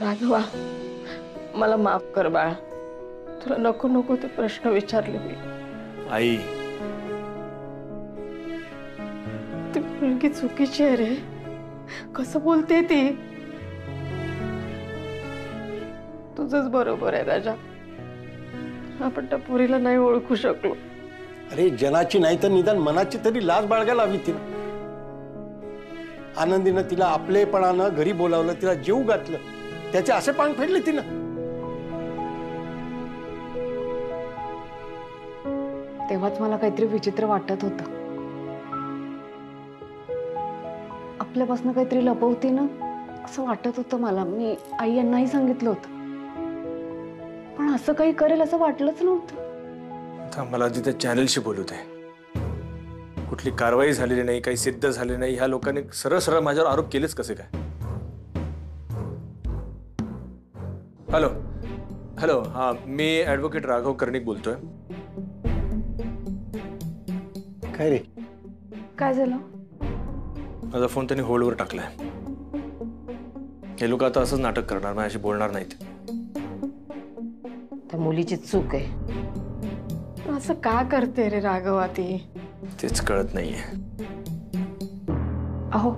राघवा, मला माफ कर बाळा, तुला नको नको ते प्रश्न विचारले मी। आई, ती मुलगी चुकीची आहे रे, कसं बोलते ती। तुझंच बरोबर आहे राजा, आपण त्या पोरीला नाही ओळखू शकलो। अरे जनाची नाही तर निदान मनाची तरी लाज बाळगायला हवी तिला। आनंदीनं तिला आपलेपणानं घरी बोलावलं, तिला जीव घातलं, त्याचे असे पांग फेडले तिनं। तेव्हाच मला काहीतरी विचित्र वाटत होतं। आपल्यापासून काहीतरी लपवती ना असं वाटत होतं मला। मी आई यांनाही सांगितलं होतं, पण असं काही करेल असं वाटलंच नव्हतं। मला आधी त्या चॅनलशी बोलू दे। कुठली कारवाई झालेली नाही, काही सिद्ध झाले नाही, ह्या लोकांनी सरळ सरळ माझ्यावर आरोप केलेच कसे काय? हॅलो हॅलो, हा मी ऍडव्होकेट राघव कर्णिक बोलतोय। काय रे, काय झालं? माझा फोन त्यांनी होल्डवर टाकलाय। हे लोक आता असंच नाटक करणार, माझ्याशी बोलणार नाहीत। त्या मुलीची चूक आहे। असं का करते रे राघवा ती? तेच कळत नाहीये। अहो,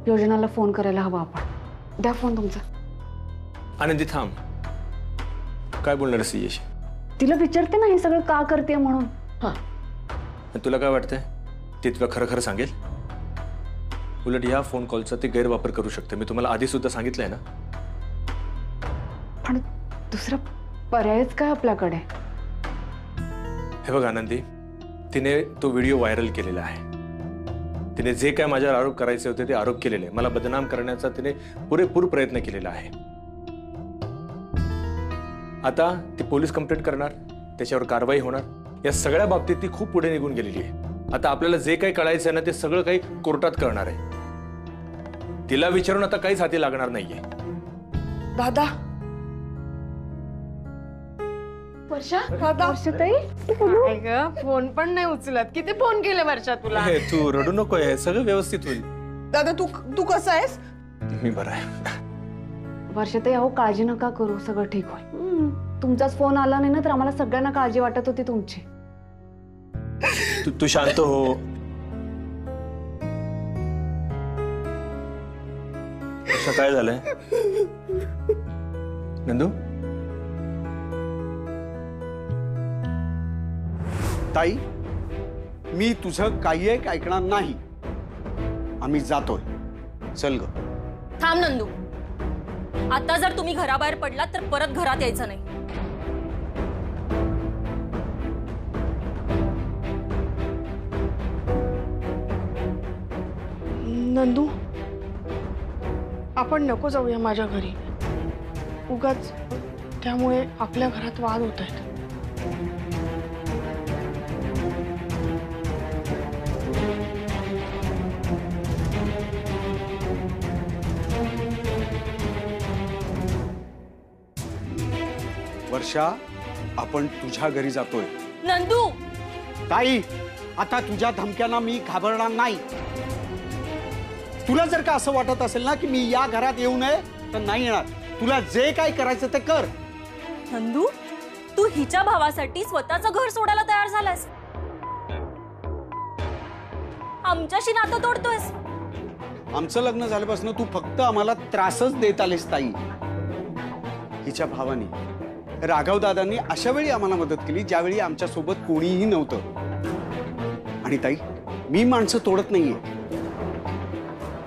योजनाला फोन करायला हवा आपण। द्या फोन तुमचा। आनंदी थांब, काय बोलणार सीएशी? तिला विचारते ना हे सगळं का करते म्हणून। हा, तुला काय वाटतंय ती तुला खरं खरं सांगेल? उलट या फोन कॉलचा ती गैरवापर करू शकते। मी तुम्हाला आधी सुद्धा सांगितलंय ना। पण दुसरा पर्यायच काय आपल्याकडे? हे बघ आनंदी, तिने तो व्हिडिओ व्हायरल केलेला आहे। तिने जे काय माझ्यावर आरोप करायचे होते ते आरोप केलेले, मला बदनाम करण्याचा तिने पुरेपूर प्रयत्न केलेला आहे। आता ती पोलीस कंप्लेंट करणार, त्याच्यावर कारवाई होणार, या सगळ्या बाबतीत ती खूप पुढे निघून गेलेली आहे। आता आपल्याला जे काही कळायचं आहे ना ते सगळं काही कोर्टात कळणार आहे। तिला विचारून आता काहीच हाती लागणार नाहीये। दादा, वर्षा, वर्षाताई, काय ग, फोन पण नाही उचलत। किती फोन केले वर्षा तुला? हे, तू रडू नको, आहे सगळं व्यवस्थित होईल। दादा तू कसा आहेस? मी बरा आहे। वर्षाताई अहो काळजी नका करू, सगळं ठीक होईल। तुमचाच फोन आला नाही ना तर आम्हाला सगळ्यांना काळजी वाटत होती तुमची। तू शांत हो। असं काय झालंय नंदू? ताई, मी तुझं काही एक ऐकणार नाही। आम्ही जातोय, चल ग। थांब नंदू, आता जर तुम्ही घराबाहेर पडलात तर परत घरात यायचं नाही। नंदू, आपण नको जाऊया माझ्या घरी, उगाच त्यामुळे आपल्या घरात वाद होत आहेत। वर्षा, आपण तुझ्या घरी जातोय। नंदू, ताई, आता तुझ्या धमक्यांना मी घाबरणार नाही। तुला जर का असं वाटत असेल ना की मी या घरात येऊ नये तर नाही येणार। तुला जे काय करायचं ते कर। नंदू, तू हिच्या भावासाठी स्वतःचं घर सोडायला तयार झालास, आमच्याशी नातं तोडतोयस। आमचं लग्न झाल्यापासून तू फक्त आम्हाला त्रासच देत आलीस ताई। हिच्या भावानी, राघव दादांनी अशा वेळी आम्हाला मदत केली ज्यावेळी आमच्या सोबत कोणीही नव्हतं। आणि ताई, मी माणसं तोडत नाहीये,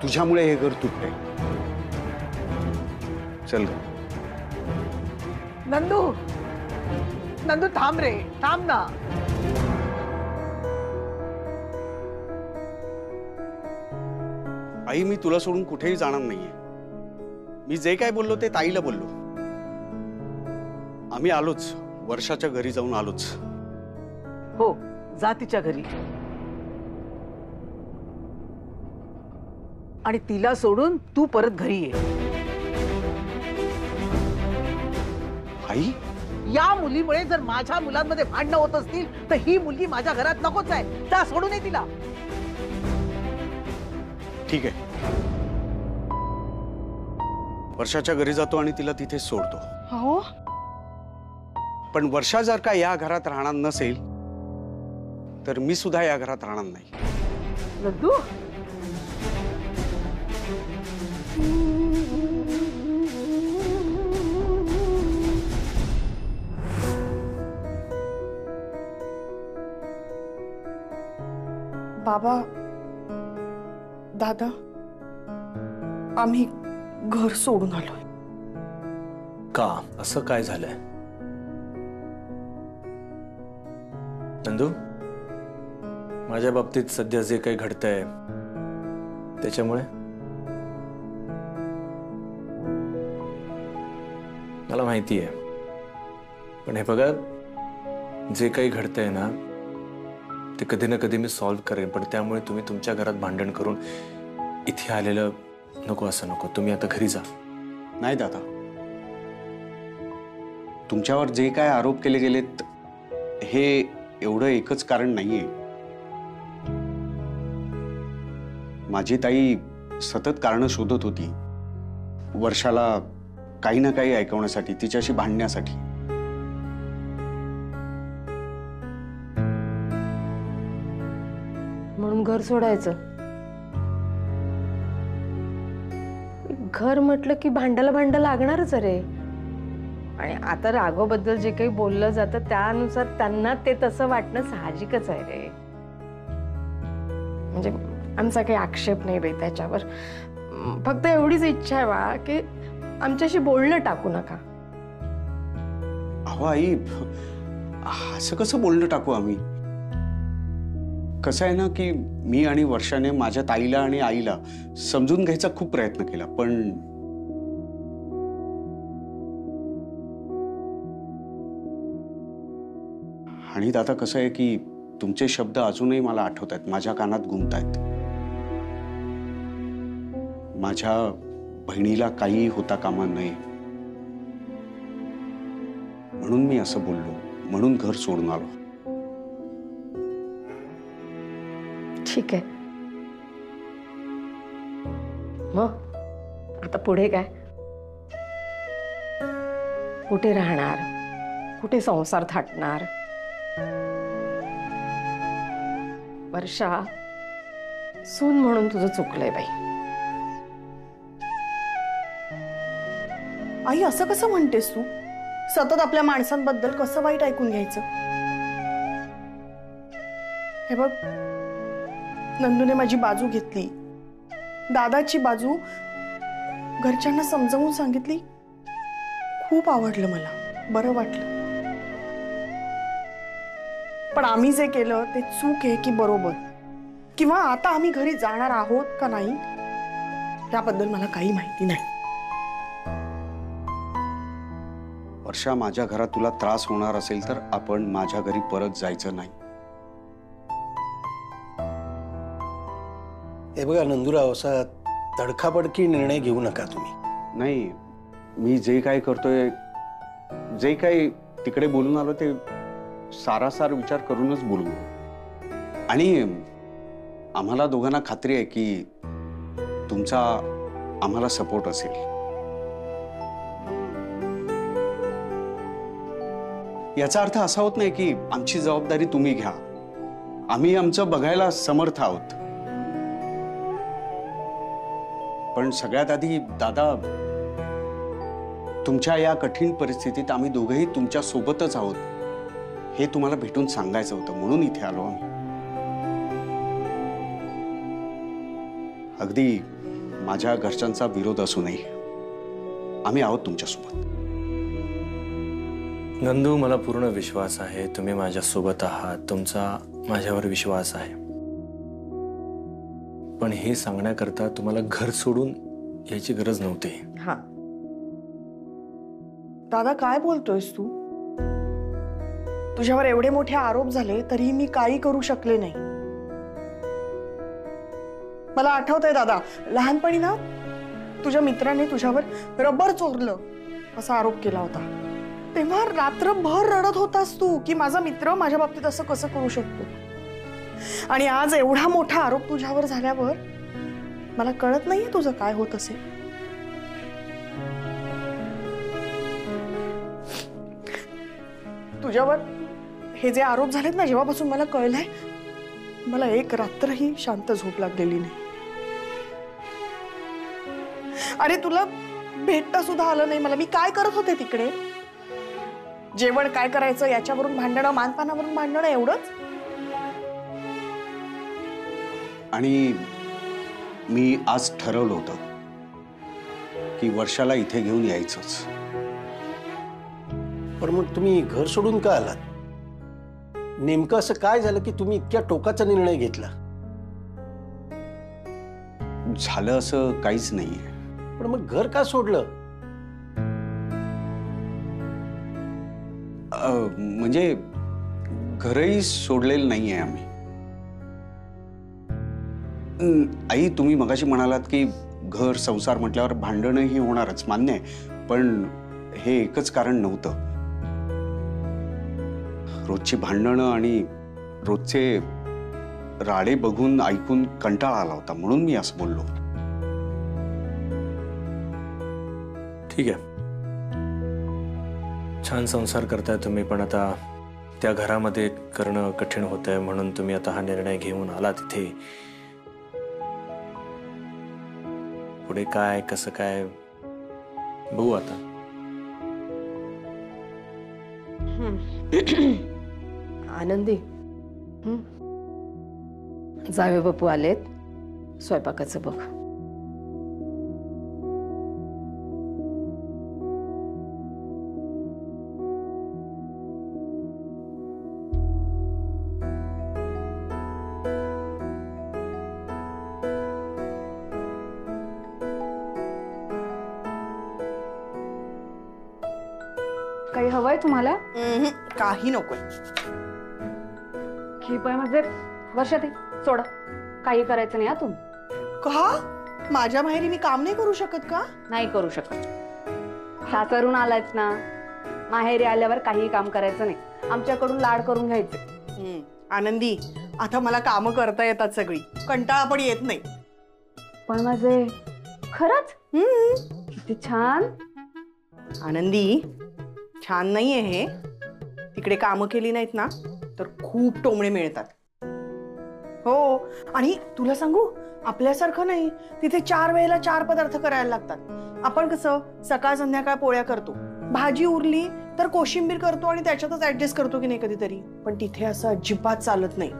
तुझ्यामुळे हे घर तुटतंय। चल ग। नंदू, नंदू थांब रे, थांब ना। आई, मी तुला सोडून कुठेही जाणार नाहीये। मी जे काय बोललो ते ताईला बोललो। आम्ही आलोच, वर्षाच्या घरी जाऊन आलोच। हो, जा तिच्या घरी आणि तिला सोडून तू परत घरी ये। आई, या मुलीमुळे जर माझ्या मुलांमध्ये भांडणं होत असतील तर ही मुलगी माझ्या घरात नकोच आहे। जा, सोडून ये तिला। ठीक आहे, वर्षाच्या घरी जातो आणि तिला तिथेच सोडतो. हो पण वर्षा जर का या घरात राहणार नसेल तर मी सुद्धा या घरात राहणार नाही. नंदू बाबा दादा आम्ही घर सोडून आलोय. का असं काय झालंय नंदू? माझ्या बाबतीत सध्या जे काही घडतंय त्याच्यामुळे मला माहिती आहे, पण हे बघा जे काही घडतंय ना ते कधी ना कधी मी सॉल्व्ह करेन, पण त्यामुळे तुम्ही तुमच्या घरात भांडण करून इथे आलेलं नको. असं नको. तुम्ही आता घरी जा. नाही दादा, तुमच्यावर जे काय आरोप केले गेलेत हे एवढं एकच कारण नाहीये. माझी ताई सतत कारण शोधत होती वर्षाला काही ना काही ऐकवण्यासाठी, तिच्याशी भांडण्यासाठी. म्हणून घर सोडायचं. घर म्हटलं की भांडायला लागणारच रे. आणि आता राघवबद्दल जे काही बोललं जातं त्यानुसार त्यांना ते तसं वाटणं साहजिकच आहे रे. म्हणजे आमचा काही आक्षेप नाही बाई त्याच्यावर. फक्त एवढीच इच्छा आहे बा की आमच्याशी बोलणं टाकू नका. अहो आई, असं कसं बोलणं टाकू आम्ही? कसं आहे ना की मी आणि वर्षाने माझ्या ताईला आणि आईला समजून घ्यायचा खूप प्रयत्न केला, पण आणि दादा कसं आहे की तुमचे शब्द अजूनही मला आठवत आहेत, माझ्या कानात घुमतायत. माझ्या बहिणीला काही होता कामा नये म्हणून मी असं बोललो, म्हणून घर सोडून आलो. ठीक आहे. मग आता पुढे काय? कुठे राहणार? कुठे संसार थाटणार? वर्षा, सून म्हणून तुझं चुकलंय बाई. आई असं कसं म्हणतेस तू? सतत आपल्या माणसांबद्दल कसं वाईट ऐकून घ्यायचं? हे बघ, नंदूने माझी बाजू घेतली, दादाची बाजू घरच्यांना समजावून सांगितली. खूप आवडलं मला, बरं वाटलं. पण आम्ही जे केलं ते चूक आहे की बरोबर, किंवा आता आम्ही घरी जाणार आहोत का नाही त्याबद्दल मला काही माहिती नाही. वर्षा, माझ्या घरात तुला त्रास होणार असेल तर आपण माझ्या घरी परत जायचं नाही. हे बघा नंदूराव, असा तडकाफडकी निर्णय घेऊ नका तुम्ही. नाही, मी जे काय करतोय, जे काही तिकडे बोलून आलो ते सारासार विचार करूनच बोलू. आणि आम्हाला दोघांना खात्री आहे की तुमचा आम्हाला सपोर्ट असेल. याचा अर्थ असा होत नाही की आमची जबाबदारी तुम्ही घ्या, आम्ही आमचं बघायला समर्थ आहोत. पण सगळ्यात आधी दादा, तुमच्या या कठीण परिस्थितीत आम्ही दोघेही तुमच्या सोबतच आहोत हे तुम्हाला भेटून सांगायचं होतं, म्हणून इथे आलो आम्ही. अगदी माझ्या घरच्यांचा विरोध असू नये, आम्ही आहोत तुमच्यासोबत. नंदू, मला पूर्ण विश्वास आहे तुम्ही माझ्या सोबत आहात, तुमचा माझ्यावर विश्वास आहे. पण हे सांगण्याकरता तुम्हाला घर सोडून यायची गरज नव्हती. हा दादा, काय बोलतोयस तू? तुझ्यावर एवढे मोठे आरोप झाले तरी मी काही करू शकले नाही. मला आठवतंय दादा, लहानपणी ना तुझ्या मित्राने तुझ्यावर रबर चोरलं असा आरोप केला होता. तेव्हा रात्रभर रडत होतास तू की माझा मित्र माझ्या बाबतीत असं कसं करू शकतो. आणि आज एवढा मोठा आरोप तुझ्यावर झाल्यावर मला कळत नाहीये तुझं काय होत असेल. तुझ्यावर हे जे आरोप झालेत ना, जेव्हापासून मला कळलंय, मला एक रात्रही शांत झोप लागलेली नाही. अरे तुला भेटता सुद्धा आलं नाही मला. मी काय करत होते तिकडे? जेवण काय करायचं याच्यावरून भांडणं, मानपानावरून भांडणं, एवढंच. आणि मी आज ठरवलं होतं की वर्षाला इथे घेऊन यायचंच. पण मग तुम्ही घर सोडून का आलात? नेमकं असं काय झालं की तुम्ही इतक्या टोकाचा निर्णय घेतला? झालं असं काहीच नाहीये. पण मग घर का सोडलं? म्हणजे घरही सोडलेलं नाहीये आम्ही. आई, तुम्ही मगाशी म्हणालात की घर संसार म्हटल्यावर भांडणही होणारच, मान्य आहे. पण हे एकच कारण नव्हतं. रोजची भांडणं आणि रोजचे राडे बघून ऐकून कंटाळा आला होता, म्हणून मी असं बोललो. ठीक आहे, छान संसार करताय तुम्ही, पण आता त्या घरामध्ये करणं कठीण होतंय, म्हणून तुम्ही आता हा निर्णय घेऊन आला तिथे. पुढे काय कसं काय बघू आता. आनंदी, जावे बापू आलेत, स्वयंपाकाचं बघ. काही हवंय तुम्हाला? काही नकोय. खिपाय म्हणजे वर्षात सोडा, काही करायचं नाही. तुम्ही का? माझ्या माहेरी मी काम नाही करू शकत का? नाही करू शकत. सासरून आलायच ना, माहेरी आल्यावर काही काम करायचं नाही. आमच्याकडून लाड करून घ्यायचे. आनंदी, आता मला कामं करता येतात सगळी, कंटाळा पण येत नाही. पण माझे खरंच किती छान. आनंदी, छान नाहीये हे. तिकडे कामं केली नाहीत ना तर खूप टोमणे मिळतात. हो, आणि तुला सांगू, आपल्यासारखं नाही. तिथे 4 वेळेला 4 पदार्थ करायला लागतात. आपण कसं सकाळ संध्याकाळ पोळ्या करतो, भाजी उरली तर कोशिंबीर करतो आणि त्याच्यातच ऍडजस्ट करतो की नाही कधीतरी. पण तिथे असं अजिबात चालत नाही.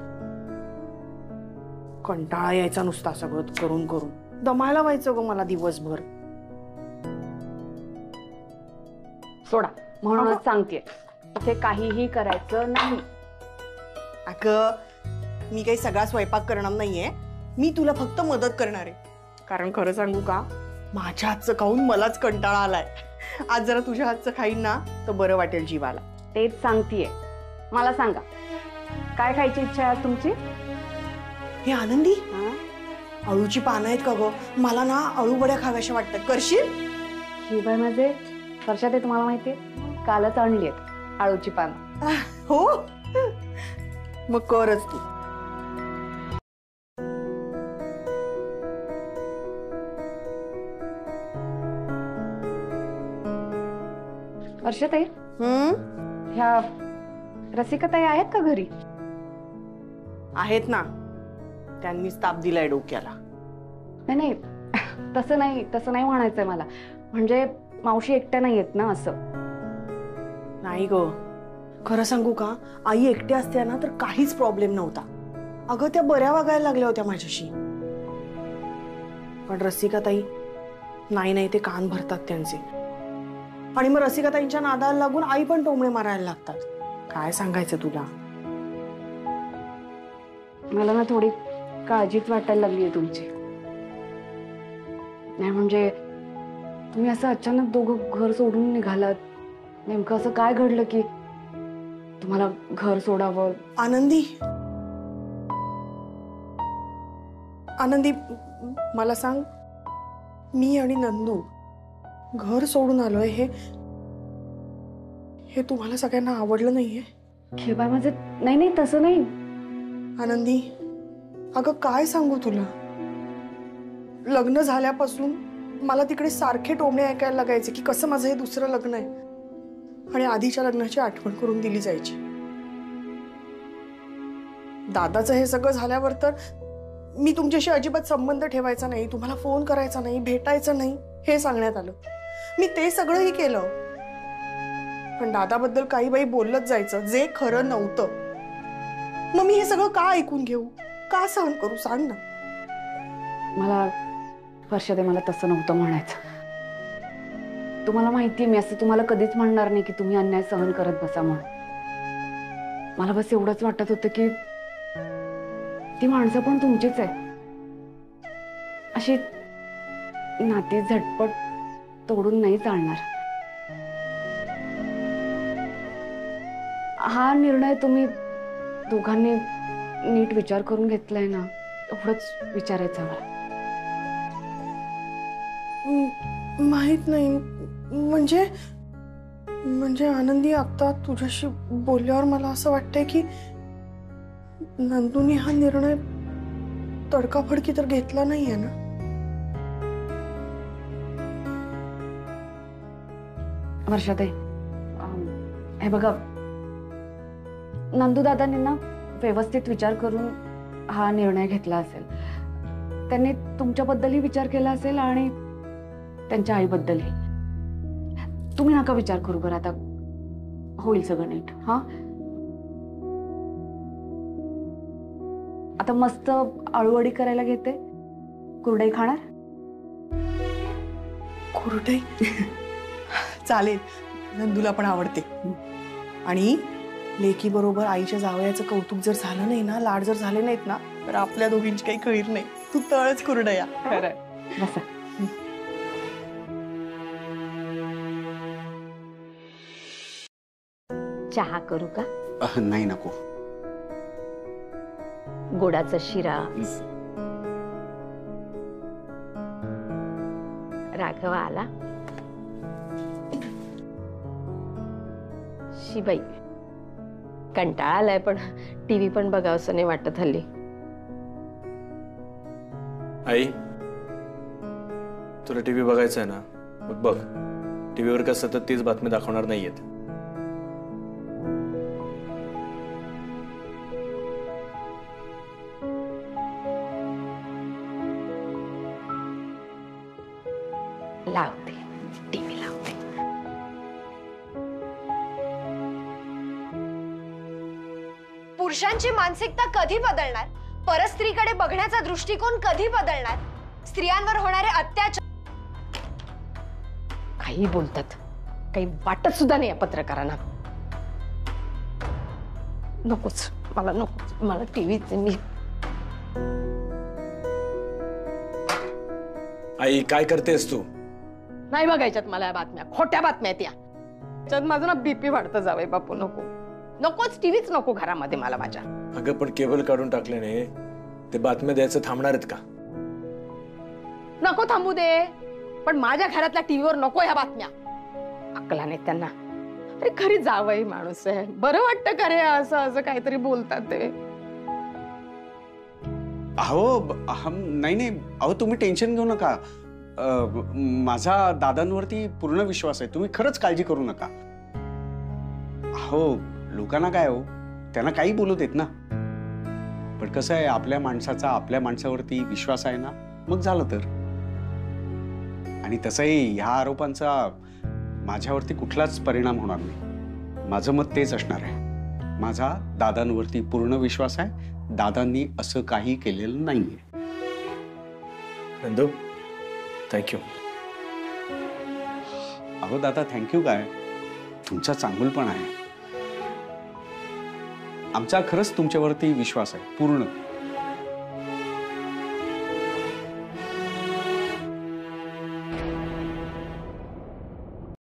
कंटाळा यायचा नुसता सगळं करून करून. दमायला व्हायचं गो मला दिवसभर. सोडा, म्हणूनच सांगते, इथे काहीही करायचं नाही. अगं, मी काही सगळा स्वयंपाक करणार नाहीये. मी तुला फक्त मदत करणार आहे. कारण खरं सांगू का, माझ्या हातचं खाऊन मलाच कंटाळा आलाय. आज जरा तुझ्या हातचं खाईन ना तर बरं वाटेल जीवाला. तेच सांगतेय. मला सांगा, काय खायची इच्छा आहे आज तुमची? हे आनंदी, अळूची पानं आहेत का ग? मला ना अळूवड्या खाव्याशा वाटतात. करशील? ही बाय माझे वर्षात तुम्हाला माहितीये, कालच आणली आहेत आळूची पानं. हो, मग करच तू. वर्षाताई, ह्या रसिकाताई आहेत का घरी? आहेत ना, त्यांनीच ताप दिलाय डोक्याला. नाही, तसं नाही म्हणायचंय मला. म्हणजे मावशी एकट्या नाही आहेत ना असं. नाही ग, खरं सांगू का, आई एकटी असते ना तर काहीच प्रॉब्लेम नव्हता. अगं, त्या बऱ्या वागायला लागल्या होत्या माझ्याशी. पण रसिकाताई नाही, ते कान भरतात त्यांचे. आणि मग रसिकाताईंच्या नादाला लागून आई पण टोमणे मारायला लागतात. काय सांगायचं तुला. मला ना थोडी काळजीच वाटायला लागली आहे तुमची. नाही म्हणजे तुम्ही असं अचानक दोघं घर सोडून निघालात. नेमकं असं काय घडलं की तुम्हाला घर सोडावं? आनंदी, मला सांग, मी आणि नंदू घर सोडून आलोय, हे तुम्हाला सगळ्यांना आवडलं नाहीये? खेबाय माझे नाही, तसं नाही. आनंदी, अगं काय सांगू तुला, लग्न झाल्यापासून मला तिकडे सारखे टोमणे ऐकायला लागायचे की कसं माझं हे दुसरं लग्न आहे. आणि आधीच्या लग्नाची आठवण करून दिली जायची. दादाचं हे सगळं झाल्यावर तर मी तुमच्याशी अजिबात संबंध ठेवायचा नाही, तुम्हाला फोन करायचा नाही, भेटायचं नाही हे सांगण्यात आलं. मी ते सगळंही केलं, पण दादाबद्दल काही बाई बोललंच जायचं जे खरं नव्हतं. मग मी हे सगळं का ऐकून घेऊ, का सहन करू, सांग ना. मला वर्षाते मला तसं नव्हतं म्हणायचं. तुम्हाला माहितीये मी असं तुम्हाला कधीच म्हणणार नाही की तुम्ही अन्याय सहन करत बसा म्हणून. मला बस एवढंच वाटत होतं की ती माणसं पण तुमचीच आहे. अशी नाती झटपट तोडून नाही चालणार. हा निर्णय तुम्ही दोघांनी नीट विचार करून घेतलाय ना, एवढंच विचारायचं मला. माहित नाही म्हणजे आनंदी, आता तुझ्याशी बोलल्यावर मला असं वाटतंय की नंदूनी हा निर्णय तडकाफडकी तर घेतला नाहीये ना. वर्षाताई, हे बघा, नंदू दादांनी ना व्यवस्थित विचार करून हा निर्णय घेतला असेल. त्यांनी तुमच्याबद्दलही विचार केला असेल आणि त्यांच्या आईबद्दलही. तुम्ही नका विचार करू बरं, आता होईल सगळं नीट. हा, आता मस्त आळूवडी करायला घेते. कुरडई खाणार? कुरडई चालेल, नंदूला पण आवडते. आणि लेकी बरोबर आईच्या जावयाचं कौतुक जर झालं नाही ना, लाड जर झाले नाहीत ना, तर आपल्या दोघींची काही खैर नाही. तू तळच कुरडया. खरं बसा. चहा करू का? नाही, नको. गोडाचा शिरा. राघव आला? शिबाई, कंटाळा आलाय, पण टीव्ही पण बघावंसं नाही वाटत हल्ली. आई, तुला टीव्ही बघायचा आहे ना, मग बघ. टीव्हीवर का सतत तीच बातमी दाखवणार नाहीयेत. लावते, टीव्ही लावते. पुरुषांची मानसिकता कधी बदलणार? परस्त्रीकडे बघण्याचा दृष्टिकोन कधी बदलणार? स्त्रियांवर होणारे अत्याचार. काही बोलतात, काही वाटत सुद्धा नाही या पत्रकारांना. नकोच, मला नकोच, मला टीव्हीचे मी. आई, काय करतेस तू? नाही बघायच्यात मला या बातम्या, खोट्या बातम्या त्या. त्याच्यात माझं ना बीपी वाढतं जावई बापू. नको, नकोच, टीव्हीच नको घरामध्ये मला माझ्या. अगं, पण केबल काढून टाकल्याने ते बातम्या द्यायचं थांबणार आहेत का? नको थांबू दे, पण माझ्या घरातल्या टीव्हीवर नको ह्या बातम्या. अक्कला नाही त्यांना. अरे खरी जावई माणूस आहे, बरं वाटतं का रे असं असं काहीतरी बोलतात ते. नाही, अहो तुम्ही टेन्शन घेऊ नका. माझा दादांवरती पूर्ण विश्वास आहे. तुम्ही खरंच काळजी करू नका. अहो लोकांना काय हो, त्यांना काही बोलू देत ना. पण कसं आहे, आपल्या माणसाचा आपल्या माणसावरती विश्वास आहे ना, मग झालं तर. आणि तसंही ह्या आरोपांचा माझ्यावरती कुठलाच परिणाम होणार नाही. माझं मत तेच असणार आहे. माझा दादांवरती पूर्ण विश्वास आहे. दादांनी असं काही केलेलं नाहीये. नंदू, थँक्यू. अहो दादा, थँक्यू काय, तुमचा चांगुलपण आहे. आमचा खरंच तुमच्यावरती विश्वास आहे पूर्ण.